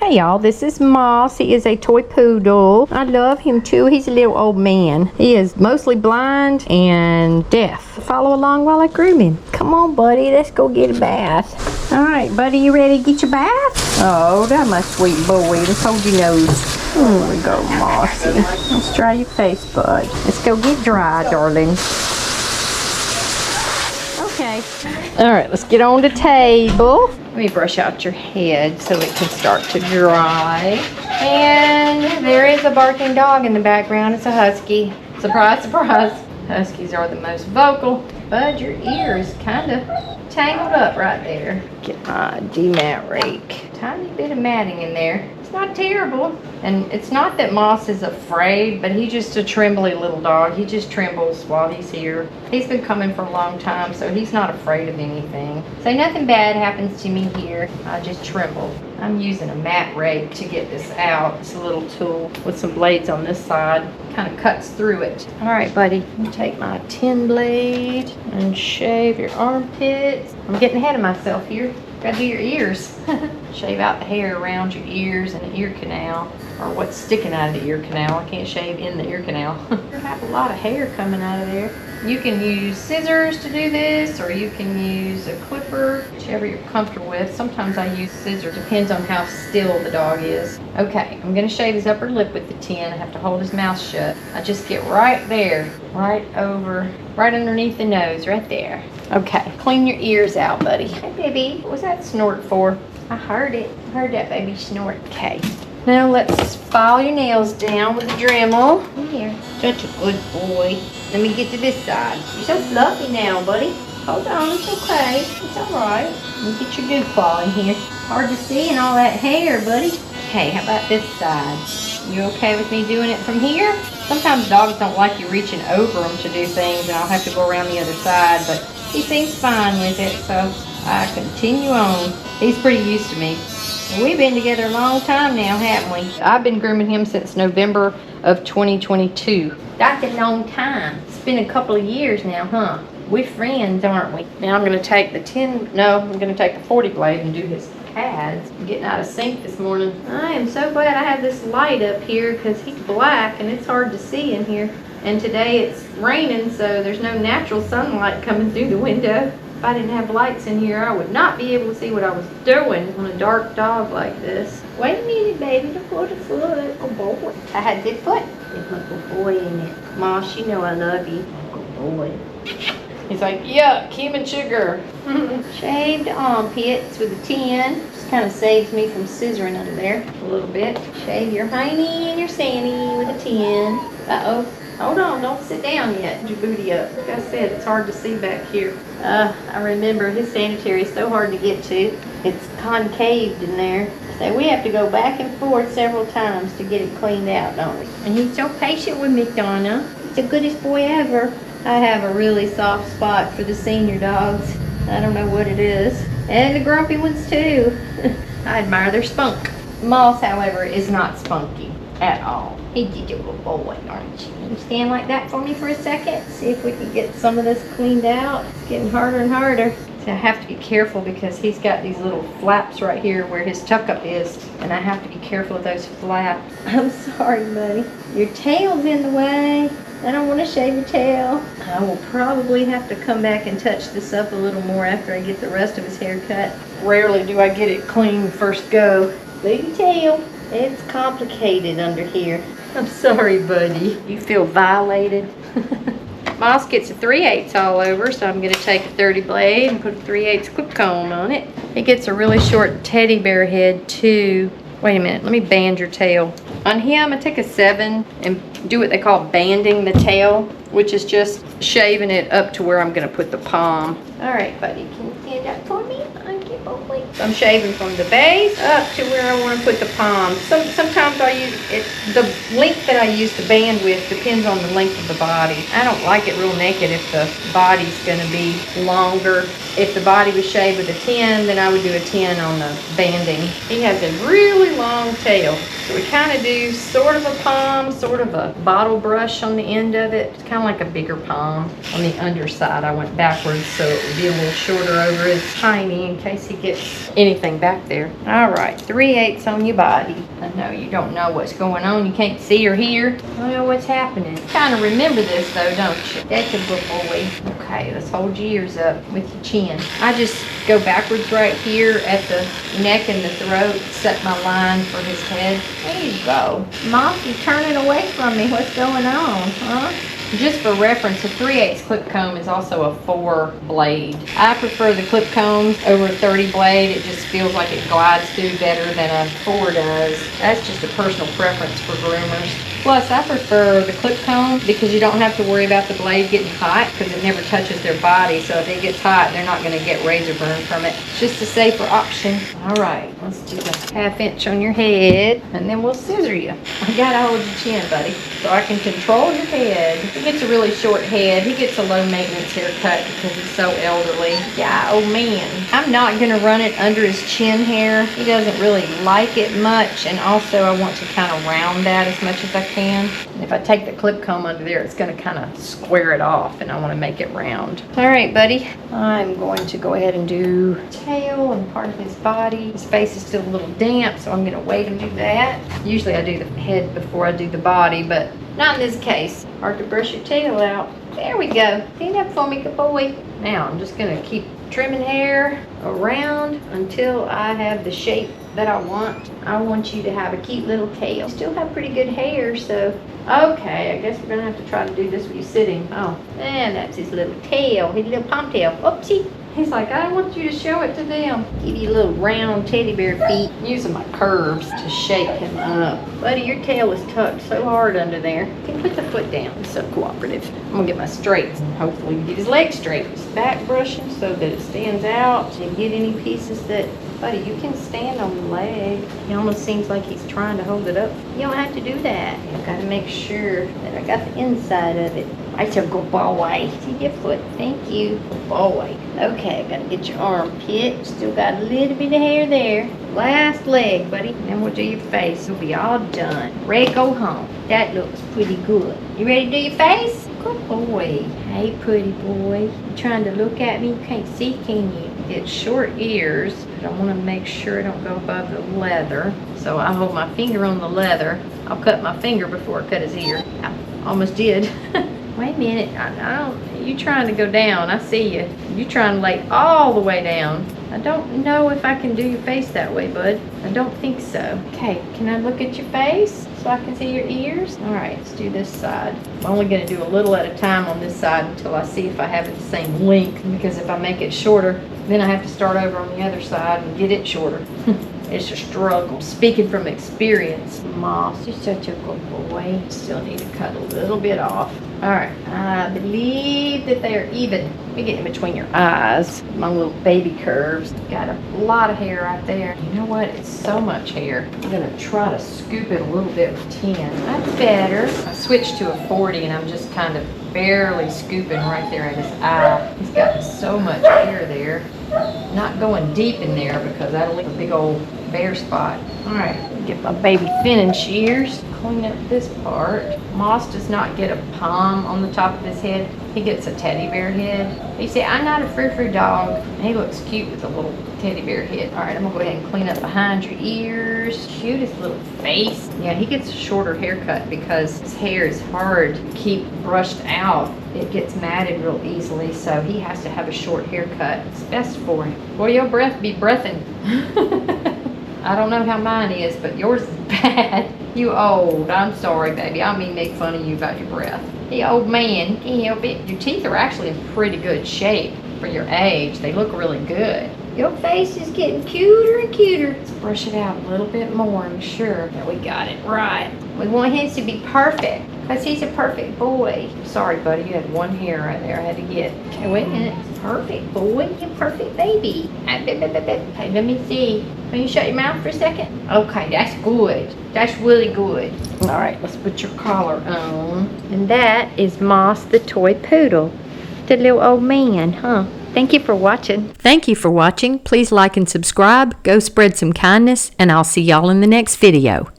Hey y'all, this is Moss. He is a toy poodle. I love him too. He's a little old man. He is mostly blind and deaf. Follow along while I groom him. Come on, buddy. Let's go get a bath. All right, buddy, you ready to get your bath? Oh, that's my sweet boy. Let's hold your nose. There we go, Mossy. Let's dry your face, bud. Let's go get dry, darling. Okay. All right, let's get on the table. Let me brush out your head so it can start to dry. And there is a barking dog in the background. It's a husky. Surprise, surprise. Huskies are the most vocal. Bud, your ear is kind of tangled up right there. Get my demat rake. Tiny bit of matting in there. It's not terrible. And it's not that Moss is afraid, but he's just a trembly little dog. He just trembles while he's here. He's been coming for a long time, so he's not afraid of anything. So nothing bad happens to me here. I just tremble. I'm using a mat rake to get this out. It's a little tool with some blades on this side. Kind of cuts through it. All right, buddy. Let me take my 10 blade and shave your armpits. I'm getting ahead of myself here. Gotta do your ears. Shave out the hair around your ears and the ear canal, or what's sticking out of the ear canal. I can't shave in the ear canal. You have a lot of hair coming out of there. You can use scissors to do this, or you can use a clipper, whichever you're comfortable with. Sometimes I use scissors. Depends on how still the dog is. Okay, I'm gonna shave his upper lip with the 10. I have to hold his mouth shut. I just get right there, right underneath the nose, right there. Okay, clean your ears out, buddy. Hey, baby, what was that snort for? I heard it. I heard that baby snort. Okay. Now let's file your nails down with the Dremel. Here. Such a good boy. Let me get to this side. You're so fluffy now, buddy. Hold on, it's okay. It's alright. Let me get your goo claw in here. Hard to see in all that hair, buddy. Okay, how about this side? You okay with me doing it from here? Sometimes dogs don't like you reaching over them to do things, and I'll have to go around the other side, but he seems fine with it, so I continue on. He's pretty used to me. We've been together a long time now, haven't we? I've been grooming him since November of 2022. That's a long time. It's been a couple of years now, huh? We're friends, aren't we? Now I'm gonna take I'm gonna take the 40 blade and do his pads. I'm getting out of sync this morning. I am so glad I have this light up here because he's black and it's hard to see in here. And today it's raining, so there's no natural sunlight coming through the window. If I didn't have lights in here, I would not be able to see what I was doing on a dark dog like this. Wait a minute, baby. Look at the foot. Oh, boy. I had good foot. There's my good boy in it. Moss, you know I love you. Good boy. He's like, yuck, human sugar. Shaved armpits with a 10. Just kind of saves me from scissoring under there a little bit. Shave your hiney and your sandy with a 10. Uh-oh. Hold on, don't sit down yet. Get your booty up. Like I said, it's hard to see back here. I remember his sanitary is so hard to get to. It's concaved in there. So we have to go back and forth several times to get it cleaned out, don't we? And he's so patient with me, Donna. He's the goodest boy ever. I have a really soft spot for the senior dogs. I don't know what it is. And the grumpy ones too. I admire their spunk. Moss, however, is not spunky at all. He's a little boy, aren't you? Can you stand like that for me for a second? See if we can get some of this cleaned out. It's getting harder and harder. So I have to be careful because he's got these little flaps right here where his tuck-up is. And I have to be careful of those flaps. I'm sorry, buddy. Your tail's in the way. I don't want to shave your tail. I will probably have to come back and touch this up a little more after I get the rest of his hair cut. Rarely do I get it clean first go. Baby tail. It's complicated under here. I'm sorry, buddy. You feel violated? Moss gets a 3/8 all over, so I'm going to take a 30 blade and put a 3/8 clip comb on it. It gets a really short teddy bear head, too. Wait a minute. Let me band your tail. On him, I take a 7 and do what they call banding the tail, which is just shaving it up to where I'm going to put the palm. All right, buddy. Can you stand up for me? So I'm shaving from the base up to where I want to put the palm. Sometimes I use it. The length that I use to band with depends on the length of the body. I don't like it real naked if the body's going to be longer. If the body was shaved with a 10, then I would do a 10 on the banding. He has a really long tail. So we kind of do sort of a palm, sort of a bottle brush on the end of it. It's kind of like a bigger palm. On the underside, I went backwards so it would be a little shorter over his tiny in case he gets anything back there. All right, 3/8 on your body. I know you don't know what's going on. You can't see or hear. I don't know what's happening. Kind of remember this though, don't you? That's a good boy. Okay, let's hold your ears up with your chin. I just go backwards right here at the neck and the throat, set my line for his head. There you go. Mom, you're turning away from me. What's going on, huh? Just for reference, a 3/8 clip comb is also a 4 blade. I prefer the clip combs over a 30 blade. It just feels like it glides through better than a 4 does. That's just a personal preference for groomers. Plus, I prefer the clip comb because you don't have to worry about the blade getting hot because it never touches their body. So if it gets hot, they're not going to get razor burn from it. It's just a safer option. All right, let's do the 1/2 inch on your head and then we'll scissor you. I got to hold your chin, buddy, so I can control your head. He gets a really short head. He gets a low maintenance haircut because he's so elderly. Yeah, oh man. I'm not going to run it under his chin hair. He doesn't really like it much, and also I want to kind of round that as much as I can. And if I take the clip comb under there, it's going to kind of square it off, and I want to make it round. All right, buddy. I'm going to go ahead and do tail and part of his body. His face is still a little damp, so I'm going to wait and do that. Usually I do the head before I do the body, but not in this case. Hard to brush your tail out. There we go. Clean up for me, good boy. Now I'm just going to keep trimming hair around until I have the shape that I want. I want you to have a cute little tail. You still have pretty good hair, so okay, I guess we're gonna have to try to do this with you sitting. Oh, and that's his little tail, his little ponytail. Oopsie. He's like, I don't want you to show it to them. Give you little round teddy bear feet. Using my curves to shape him up. Buddy, your tail is tucked so hard under there. Okay, put the foot down. It's so cooperative. I'm gonna get my straights and hopefully get his leg straight. Just back brushing so that it stands out and get any pieces that, buddy, you can stand on the leg. It almost seems like he's trying to hold it up. You don't have to do that. I've got to make sure that I got the inside of it. I said, good boy. See your foot. Thank you. Good boy. Okay, gotta get your armpit. Still got a little bit of hair there. Last leg, buddy. Then we'll do your face. We'll be all done. Ready to go home. That looks pretty good. You ready to do your face? Good boy. Hey, pretty boy. You trying to look at me? You can't see, can you? It's short ears, but I want to make sure I don't go above the leather. So I hold my finger on the leather. I'll cut my finger before I cut his ear. I almost did. Wait a minute. I don't. You trying to go down? I see you. You trying to lay all the way down. I don't know if I can do your face that way, bud. I don't think so. Okay, can I look at your face so I can see your ears? All right, let's do this side. I'm only going to do a little at a time on this side until I see if I have it the same length, because if I make it shorter, then I have to start over on the other side and get it shorter. It's a struggle. Speaking from experience. Moss, you're such a good boy. Still need to cut a little bit off. All right, I believe that they are even. Let me get in between your eyes. My little baby curves. Got a lot of hair right there. You know what? It's so much hair. I'm gonna try to scoop it a little bit with 10. That's better. I switched to a 40 and I'm just kind of barely scooping right there at his eye. He's got so much hair there. Not going deep in there because that'll leave a big old bare spot. All right, get my baby thinning shears. Clean up this part. Moss does not get a palm on the top of his head. He gets a teddy bear head. You see, I'm not a frou-frou dog. He looks cute with a little teddy bear head. All right, I'm gonna go ahead and clean up behind your ears. Cutest little face. Yeah, he gets a shorter haircut because his hair is hard to keep brushed out. It gets matted real easily, so he has to have a short haircut. It's best for him. Boy, your breath be breathing. I don't know how mine is, but yours is bad. You old. I'm sorry, baby. I mean make fun of you about your breath. Hey, old man, can't help it. Your teeth are actually in pretty good shape for your age. They look really good. Your face is getting cuter and cuter. Let's brush it out a little bit more, I'm sure that we got it right. We want his to be perfect because he's a perfect boy. Sorry, buddy, you had one hair right there I had to get. Okay, wait a minute. Perfect boy, you perfect baby. Okay, let me see. Can you shut your mouth for a second? Okay, that's good. That's really good. All right, let's put your collar on. And that is Moss the toy poodle. The little old man, huh? Thank you for watching. Thank you for watching. Please like and subscribe. Go spread some kindness, and I'll see y'all in the next video.